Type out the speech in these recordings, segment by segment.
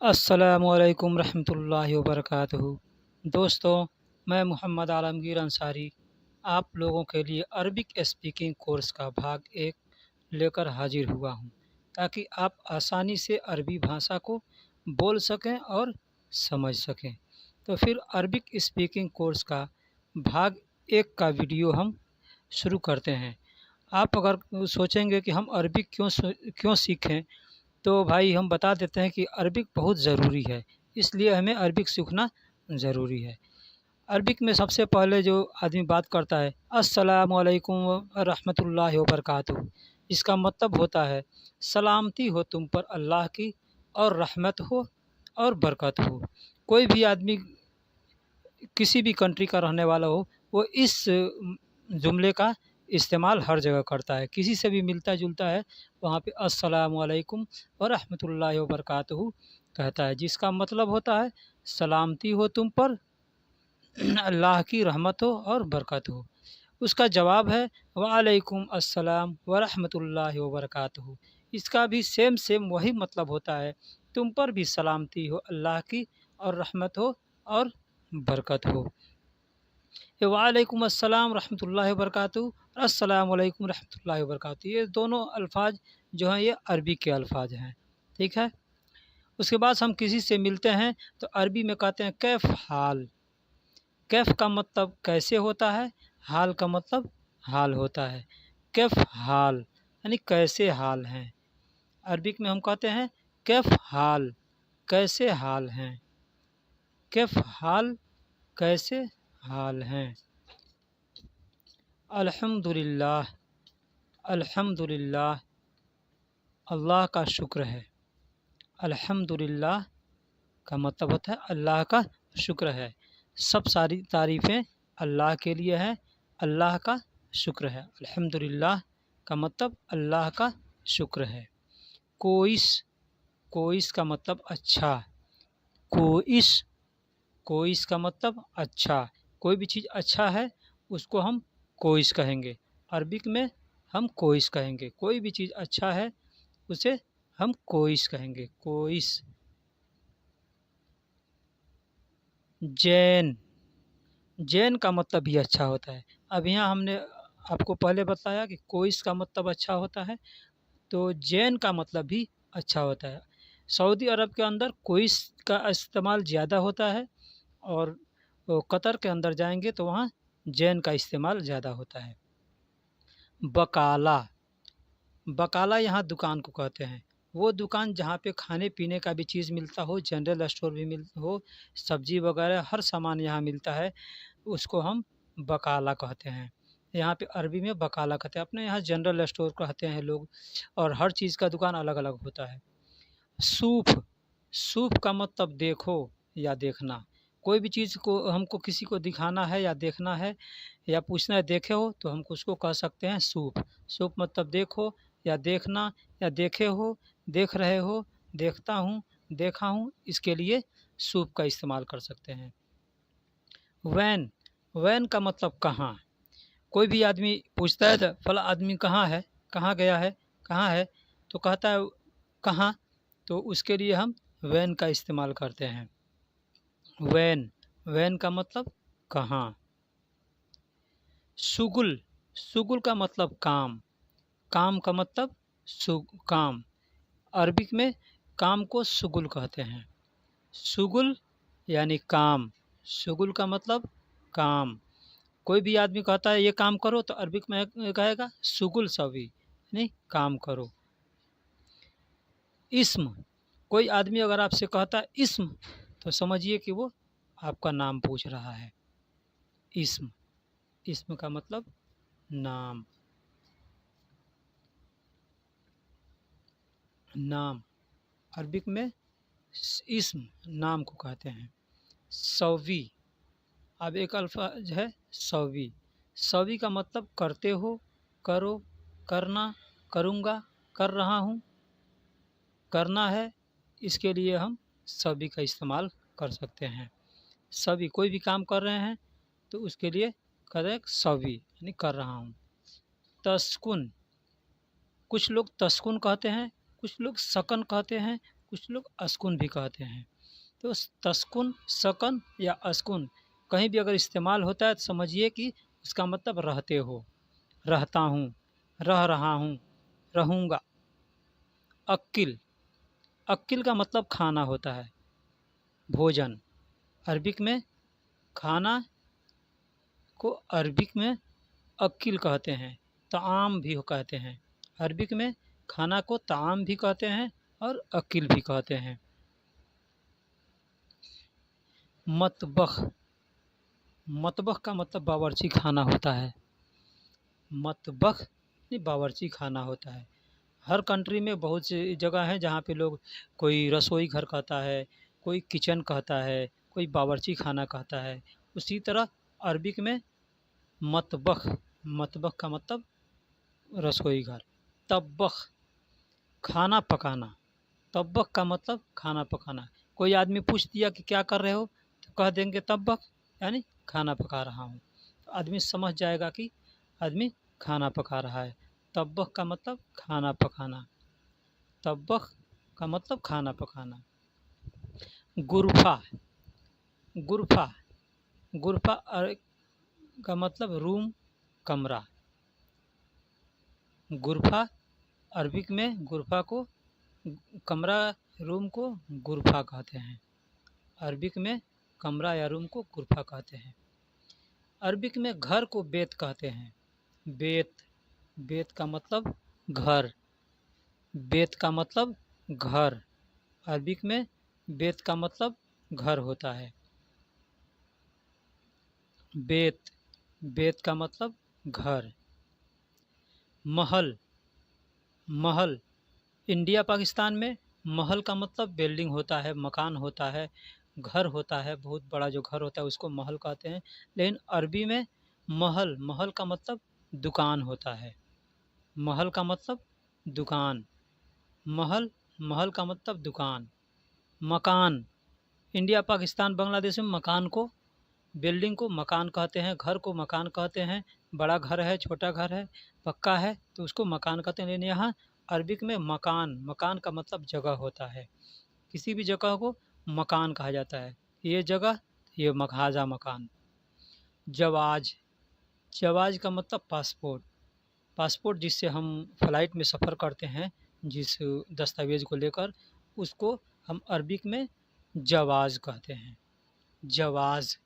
अस्सलामुअलैकुम रहमतुल्लाहि वबरकातुहू। दोस्तों, मैं मोहम्मद आलमगीर अंसारी आप लोगों के लिए अरबिक स्पीकिंग कोर्स का भाग एक लेकर हाजिर हुआ हूँ, ताकि आप आसानी से अरबी भाषा को बोल सकें और समझ सकें। तो फिर अरबिक स्पीकिंग कोर्स का भाग एक का वीडियो हम शुरू करते हैं। आप अगर सोचेंगे कि हम अरबिक क्यों सीखें, तो भाई हम बता देते हैं कि अरबिक बहुत ज़रूरी है, इसलिए हमें अरबिक सीखना ज़रूरी है। अरबिक में सबसे पहले जो आदमी बात करता है अस्सलामु अलैकुम रहमतुल्लाहि व बरकातुहू, इसका मतलब होता है सलामती हो तुम पर अल्लाह की और रहमत हो और बरकत हो। कोई भी आदमी किसी भी कंट्री का रहने वाला हो, वो इस जुमले का इस्तेमाल हर जगह करता है। किसी से भी मिलता जुलता है, वहाँ पे अस्सलामु अलैकुम व रहमतुल्लाहि व बरकातुहू कहता है, जिसका मतलब होता है सलामती हो तुम पर, अल्लाह की रहमत हो और बरकत हो। उसका जवाब है वालेकुम अस्सलाम व रहमतुल्लाहि व बरकातुहू। इसका भी सेम वही मतलब होता है, तुम पर भी सलामती हो अल्लाह की और रहमत हो और बरकत हो। ये वालेकुम अस्सलाम रहमतुल्लाहि व बरकातुहू और अस्सलामु अलैकुम रहमतुल्लाहि व बरकातुहू, ये दोनों अल्फ़ाज जो हैं ये अरबी के अल्फ़ाज हैं। ठीक है। उसके बाद हम किसी से मिलते हैं तो अरबी में कहते हैं कैफ़ हाल। कैफ़ का मतलब कैसे होता है, हाल का मतलब हाल होता है। कैफ़ हाल यानी कैसे हाल हैं। अरबिक में हम कहते हैं कैफ़ हाल, कैसे हाल हैं। कैफ़ हाल, कैसे हाल हैं। अल्हम्दुलिल्लाह, अल्हम्दुलिल्लाह, अल्लाह का शुक्र है। अल्हम्दुलिल्लाह का मतलब होता है अल्लाह का शुक्र है। सब सारी तारीफ़ें अल्लाह के लिए हैं, अल्लाह का शुक्र है। अल्हम्दुलिल्लाह का मतलब अल्लाह का शुक्र है। कोइस, कोइस का मतलब अच्छा। कोइस, कोइस का मतलब अच्छा। कोई भी चीज़ अच्छा है उसको हम कोइस कहेंगे। अरबिक में हम कोइस कहेंगे। कोई भी चीज़ अच्छा है उसे हम कोइस कहेंगे। कोइस। जैन, जैन का मतलब भी अच्छा होता है। अब यहाँ हमने आपको पहले बताया कि कोइस का मतलब अच्छा होता है, तो जैन का मतलब भी अच्छा होता है। सऊदी अरब के अंदर कोइस का इस्तेमाल ज़्यादा होता है, और वो कतर के अंदर जाएंगे तो वहाँ जैन का इस्तेमाल ज़्यादा होता है। बकाला, बकाला यहाँ दुकान को कहते हैं। वो दुकान जहाँ पे खाने पीने का भी चीज़ मिलता हो, जनरल स्टोर भी मिल हो, सब्जी वगैरह हर सामान यहाँ मिलता है, उसको हम बकाला कहते हैं। यहाँ पे अरबी में बकाला कहते हैं। अपने यहाँ जनरल स्टोर कहते हैं लोग, और हर चीज़ का दुकान अलग अलग होता है। सूफ़, सूफ़ का मतलब देखो या देखना। कोई भी चीज़ को हमको किसी को दिखाना है या देखना है या पूछना है देखे हो, तो हम उसको कह सकते हैं सूफ़। सूफ़ मतलब देखो या देखना या देखे हो, देख रहे हो, देखता हूँ, देखा हूँ, इसके लिए सूफ़ का इस्तेमाल कर सकते हैं। वैन, वैन का मतलब कहाँ। कोई भी आदमी पूछता है तो फला आदमी कहाँ है, कहाँ गया है, कहाँ है, तो कहता है कहाँ, तो उसके लिए हम वैन का इस्तेमाल करते हैं। वैन, वैन का मतलब कहाँ। शुगुल, शुगुल का मतलब काम, काम का मतलब काम। अरबिक में काम को शुगुल कहते हैं। शुगुल यानी काम, शुगुल का मतलब काम। कोई भी आदमी कहता है ये काम करो, तो अरबिक में कहेगा शुगुल सवी यानी काम करो। इस्म, कोई आदमी अगर आपसे कहता है इस्म, तो समझिए कि वो आपका नाम पूछ रहा है। इस्म, इस्म का मतलब नाम, नाम। अरबिक में इस्म नाम को कहते हैं। सवी, अब एक अल्फाज है सवी। सवी का मतलब करते हो, करो, करना, करूँगा, कर रहा हूँ, करना है, इसके लिए हम सभी का इस्तेमाल कर सकते हैं। सभी, कोई भी काम कर रहे हैं तो उसके लिए करें सभी यानी कर रहा हूँ। तस्कुन, कुछ लोग तस्कुन कहते हैं, कुछ लोग सकन कहते हैं, कुछ लोग अस्कुन भी कहते हैं। तो तस्कुन, सकन या अस्कुन कहीं भी अगर इस्तेमाल होता है तो समझिए कि उसका मतलब रहते हो, रहता हूँ, रह रहा हूँ, रहूँगा। अक्किल, अक्किल का मतलब खाना होता है, भोजन। अरबिक में खाना को अरबिक में अक्किल कहते हैं, ताम भी कहते हैं। अरबिक में खाना को ताम भी कहते हैं और अक्किल भी कहते हैं। मतबख, मतबख का मतलब बावर्ची खाना होता है। मतबख यानी बावर्ची खाना होता है। हर कंट्री में बहुत सी जगह है जहाँ पे लोग कोई रसोई घर कहता है, कोई किचन कहता है, कोई बावर्ची खाना कहता है। उसी तरह अरबिक में मतबख, मतबख का मतलब रसोई घर। तब्बख, खाना पकाना। तब्बख का मतलब खाना पकाना। कोई आदमी पूछ दिया कि क्या कर रहे हो, तो कह देंगे तब्बख, यानी खाना पका रहा हूँ। तो आदमी समझ जाएगा कि आदमी खाना पका रहा है। तब्बख का मतलब खाना पकाना। तब्बख का मतलब खाना पकाना। गुरफा, गुरफा, गुरफा का मतलब रूम, कमरा। गुरफा अरबिक में गुरफा को कमरा, रूम को गुरफा कहते हैं। अरबिक में कमरा या रूम को गुरफा कहते हैं। अरबिक में घर को बेत कहते हैं। बेत, बेत का मतलब घर। बेत का मतलब घर। अरबिक में बेत का मतलब घर होता है। बेत, बेत का मतलब घर। महल, महल इंडिया पाकिस्तान में महल का मतलब बिल्डिंग होता है, मकान होता है, घर होता है, बहुत बड़ा जो घर होता है उसको महल कहते हैं। लेकिन अरबी में महल, महल का मतलब दुकान होता है। महल का मतलब दुकान। महल, महल का मतलब दुकान। मकान, इंडिया पाकिस्तान बांग्लादेश में मकान को, बिल्डिंग को मकान कहते हैं, घर को मकान कहते हैं। बड़ा घर है, छोटा घर है, पक्का है तो उसको मकान कहते हैं। लेकिन यहाँ अरबिक में मकान, मकान का मतलब जगह होता है। किसी भी जगह को मकान कहा जाता है। ये जगह, ये हाजा मकान। जवाज, जवाज का मतलब पासपोर्ट। पासपोर्ट जिससे हम फ़्लाइट में सफ़र करते हैं, जिस दस्तावेज़ को लेकर, उसको हम अरबिक में जवाज़ कहते हैं। जवाज़,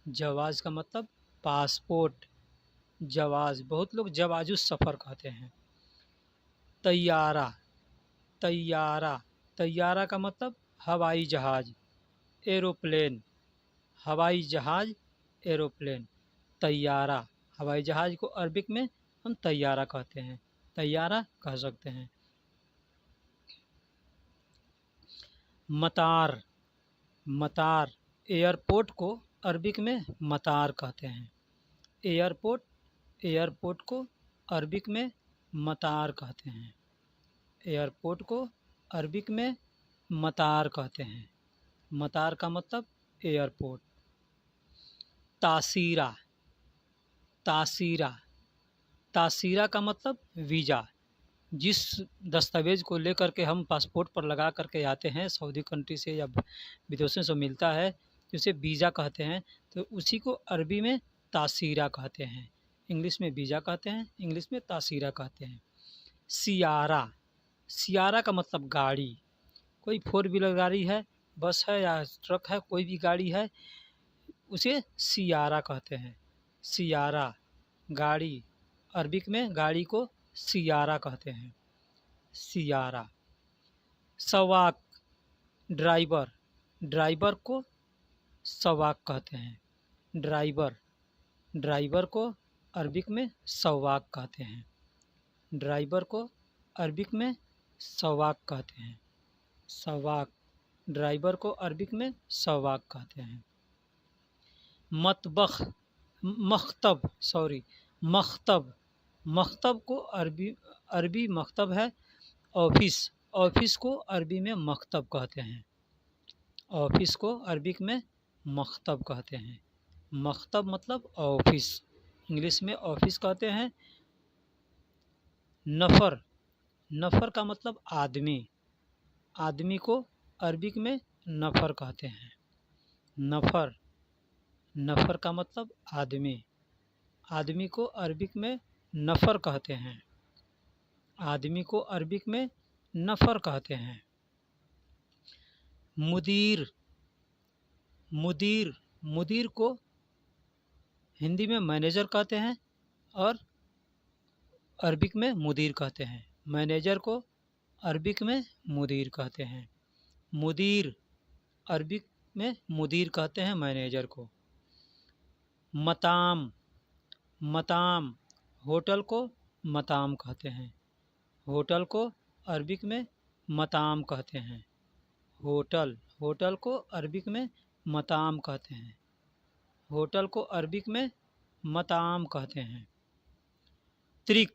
जवाज़ का मतलब पासपोर्ट। जवाज़, बहुत लोग जवाज़ुस सफ़र कहते हैं। तैयारा, तैयारा, तैयारा का मतलब हवाई जहाज़, एरोप्लेन। हवाई जहाज़, एरोप्लेन। तैयारा, हवाई जहाज़ को अरबिक में हम तैयारा कहते हैं, तैयारा कह सकते हैं। मतार, मतार एयरपोर्ट को अरबिक में मतार कहते हैं। एयरपोर्ट, एयरपोर्ट को अरबिक में मतार कहते हैं। एयरपोर्ट को अरबिक में मतार कहते हैं। मतार का मतलब एयरपोर्ट। तासीरा, तासीरा, तासीरा का मतलब वीज़ा। जिस दस्तावेज़ को लेकर के हम पासपोर्ट पर लगा करके आते हैं सऊदी कंट्री से या विदेशों से मिलता है, उसे वीज़ा कहते हैं। तो उसी को अरबी में तासीरा कहते हैं। इंग्लिश में वीज़ा कहते हैं, इंग्लिश में तासीरा कहते हैं। सियारा, सियारा का मतलब गाड़ी। कोई फोर व्हीलर गाड़ी है, बस है या ट्रक है, कोई भी गाड़ी है, उसे सियारा कहते हैं। सियारा, गाड़ी। अरबिक में गाड़ी को सियारा कहते हैं। सियारा। सवाक, ड्राइवर, ड्राइवर को सवाक कहते हैं। ड्राइवर, ड्राइवर को अरबिक में सवाक कहते हैं। ड्राइवर को अरबिक में सवाक कहते हैं। सवाक, ड्राइवर को अरबिक में सवाक कहते हैं। मतबख, मख्तब, सॉरी, मख्तब, मख्तब को अरबी, अरबी मख्तब है ऑफिस, ऑफिस को अरबी में मख्तब कहते हैं। ऑफिस को अरबिक में मख्तब कहते हैं। मख्तब मतलब ऑफिस, इंग्लिश में ऑफिस कहते हैं। नफ़र, नफ़र का मतलब आदमी। आदमी को अरबिक में नफ़र कहते हैं। नफ़र, नफ़र का मतलब आदमी। आदमी को अरबिक में नफ़र कहते हैं। आदमी को अरबिक में नफ़र कहते हैं। मुदीर, मुदीर, मुदीर को हिंदी में मैनेजर कहते हैं और अरबिक में मुदीर कहते हैं। मैनेजर को अरबिक में मुदीर कहते हैं। मुदीर, अरबिक में मुदीर कहते हैं मैनेजर को। मताम, मताम, होटल को मताम कहते हैं। होटल को अरबिक में मताम कहते हैं। होटल, होटल को अरबिक में मताम कहते हैं। होटल को अरबिक में मताम कहते हैं। त्रिक,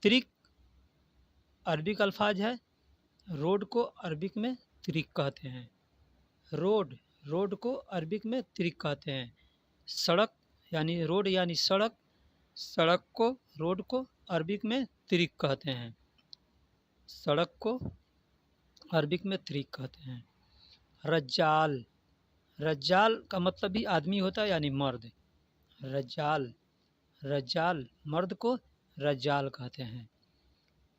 त्रिक अरबिक अल्फाज है। रोड को अरबिक में त्रिक कहते हैं। रोड, रोड को अरबिक में त्रिक कहते हैं। सड़क यानी रोड यानी सड़क, सड़क को, रोड को अरबिक में त्रिक कहते हैं। सड़क को अरबिक में त्रिक कहते हैं। रज्जाल, रज्जाल का मतलब भी आदमी होता है यानी मर्द। रज्जाल, रज्जाल, मर्द को रज्जाल कहते हैं।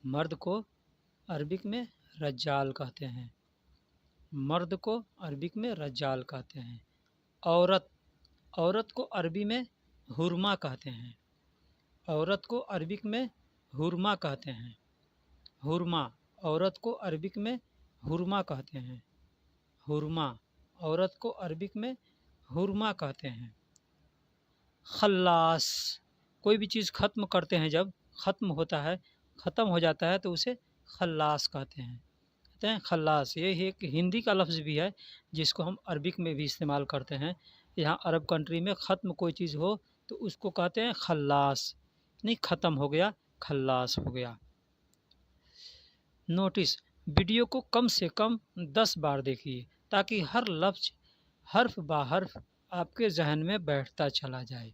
मर्द को अरबिक में रज्जाल कहते हैं। मर्द को अरबिक में रज्जाल कहते हैं। औरत, औरत को अरबी में हुरमा कहते हैं। औरत को अरबिक में हुरमा कहते हैं। हुरमा, औरत को अरबिक में हुरमा कहते हैं। हुरमा, औरत को अरबिक में हुरमा कहते हैं। खल्लास, कोई भी चीज़ ख़त्म करते हैं, जब ख़त्म होता है, ख़त्म हो जाता है तो उसे खल्लास कहते हैं। कहते हैं खल्लास। ये एक हिंदी का लफ्ज़ भी है जिसको हम अरबिक में भी इस्तेमाल करते हैं। यहाँ अरब कंट्री में ख़त्म कोई चीज़ हो तो उसको कहते हैं खल्लास, नहीं ख़त्म हो गया, खल्लास हो गया। नोटिस, वीडियो को कम से कम 10 बार देखिए ताकि हर लफ्ज़ हर्फ बा हर्फ आपके जहन में बैठता चला जाए।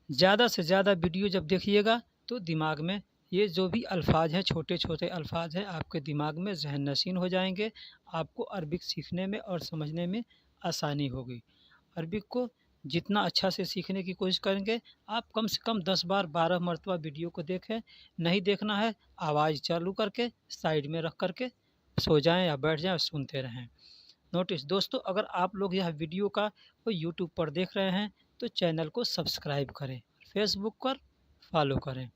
ज़्यादा से ज़्यादा वीडियो जब देखिएगा तो दिमाग में ये जो भी अल्फाज हैं, छोटे छोटे अल्फाज हैं, आपके दिमाग में ज़हन नशीन हो जाएंगे। आपको अरबिक सीखने में और समझने में आसानी होगी। अरबिक को जितना अच्छा से सीखने की कोशिश करेंगे, आप कम से कम 10 बार 12 मरतबा वीडियो को देखें। नहीं देखना है, आवाज़ चालू करके साइड में रख करके सो जाएं या बैठ जाएं और सुनते रहें। नोटिस दोस्तों, अगर आप लोग यह वीडियो का कोई यूट्यूब पर देख रहे हैं तो चैनल को सब्सक्राइब करें, फेसबुक पर फॉलो करें।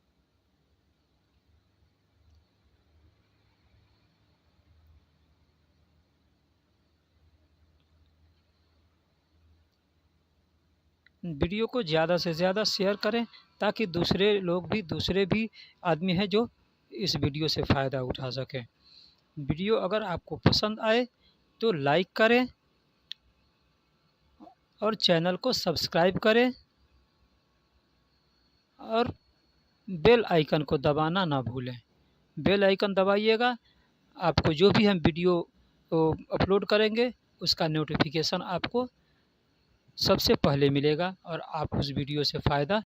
वीडियो को ज़्यादा से ज़्यादा शेयर करें ताकि दूसरे भी आदमी हैं जो इस वीडियो से फ़ायदा उठा सकें। वीडियो अगर आपको पसंद आए तो लाइक करें और चैनल को सब्सक्राइब करें और बेल आइकन को दबाना ना भूलें। बेल आइकन दबाइएगा, आपको जो भी हम वीडियो अपलोड करेंगे उसका नोटिफिकेशन आपको सबसे पहले मिलेगा और आप उस वीडियो से फ़ायदा